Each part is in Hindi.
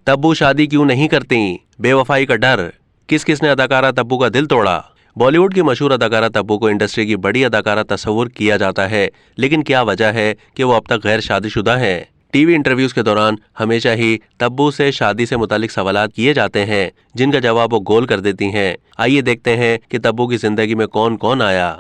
तब्बू शादी क्यों नहीं करती, बेवफाई का डर, किस किस ने अदाकारा तब्बू का दिल तोड़ा। बॉलीवुड की मशहूर अदाकारा तब्बू को इंडस्ट्री की बड़ी अदाकारा तस्वुर किया जाता है, लेकिन क्या वजह है कि वो अब तक गैर शादीशुदा है। टीवी इंटरव्यूज के दौरान हमेशा ही तब्बू से शादी से मुतालिक सवालात किए जाते हैं, जिनका जवाब वो गोल कर देती हैं। आइए देखते हैं कि तब्बू की जिंदगी में कौन कौन आया।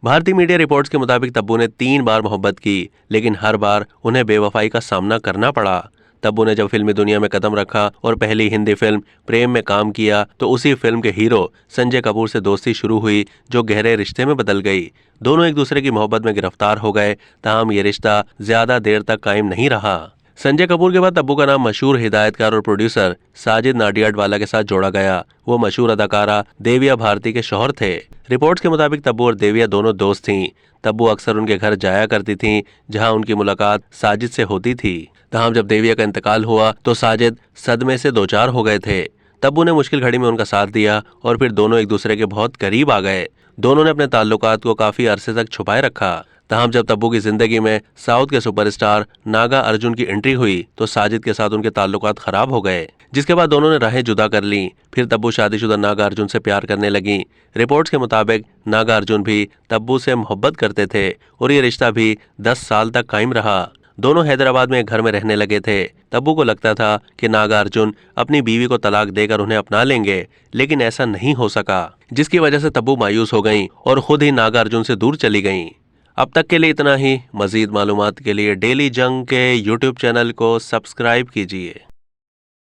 भारतीय मीडिया रिपोर्ट्स के मुताबिक तब्बू ने 3 बार मोहब्बत की, लेकिन हर बार उन्हें बेवफाई का सामना करना पड़ा। तब्बू ने जब फिल्मी दुनिया में कदम रखा और पहली हिंदी फिल्म प्रेम में काम किया तो उसी फिल्म के हीरो संजय कपूर से दोस्ती शुरू हुई, जो गहरे रिश्ते में बदल गई। दोनों एक दूसरे की मोहब्बत में गिरफ्तार हो गए, ताहम ये रिश्ता ज्यादा देर तक कायम नहीं रहा। संजय कपूर के बाद तब्बू का नाम मशहूर हिदायतकार और प्रोड्यूसर साजिद नाडियाडवाला के साथ जोड़ा गया। वो मशहूर अदाकारा देविया भारती के शौहर थे। रिपोर्ट्स के मुताबिक तब्बू और देविया दोनों दोस्त थीं। तब्बू अक्सर उनके घर जाया करती थीं, जहां उनकी मुलाकात साजिद से होती थी। तमाम जब देविया का इंतकाल हुआ तो साजिद सदमे से दो चार हो गए थे। तब्बू ने मुश्किल घड़ी में उनका साथ दिया और फिर दोनों एक दूसरे के बहुत करीब आ गए। दोनों ने अपने ताल्लुकात को काफी अरसे तक छुपाए रखा। तमाम जब तब्बू की जिंदगी में साउथ के सुपरस्टार नागा अर्जुन की एंट्री हुई तो साजिद के साथ उनके ताल्लुकात खराब हो गए, जिसके बाद दोनों ने राहें जुदा कर लीं। फिर तब्बू शादीशुदा नागा अर्जुन से प्यार करने लगी। रिपोर्ट्स के मुताबिक नागा अर्जुन भी तब्बू से मोहब्बत करते थे और ये रिश्ता भी 10 साल तक कायम रहा। दोनों हैदराबाद में एक घर में रहने लगे थे। तब्बू को लगता था कि नागा अर्जुन अपनी बीवी को तलाक देकर उन्हें अपना लेंगे, लेकिन ऐसा नहीं हो सका, जिसकी वजह से तब्बू मायूस हो गईं और खुद ही नागा अर्जुन से दूर चली गईं। अब तक के लिए इतना ही। मजीद मालूमात के लिए डेली जंग के यूट्यूब चैनल को सब्सक्राइब कीजिए।